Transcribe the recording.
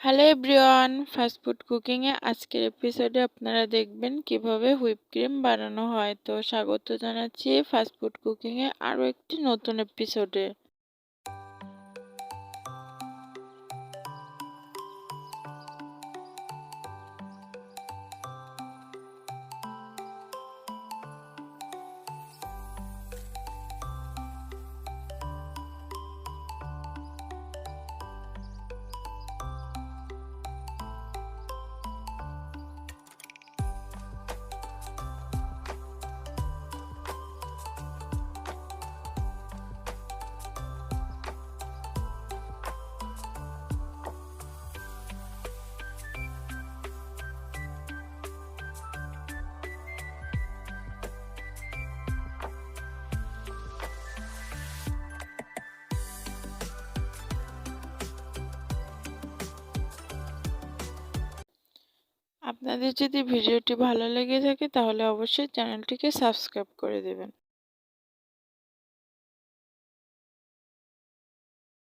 Hello everyone, fast food কুকিংয়ে আজকের এপিসোডে আপনারা দেখবেন কিভাবে হুইপ ক্রিম বানানো হয়। তো স্বাগত জানাচ্ছি ফাস্টফুড কুকিংয়ে আরও একটি নতুন এপিসোডে। আপনাদের যদি ভিডিওটি ভালো লেগে থাকে তাহলে অবশ্যই চ্যানেলটিকে সাবস্ক্রাইব করে দেবেন।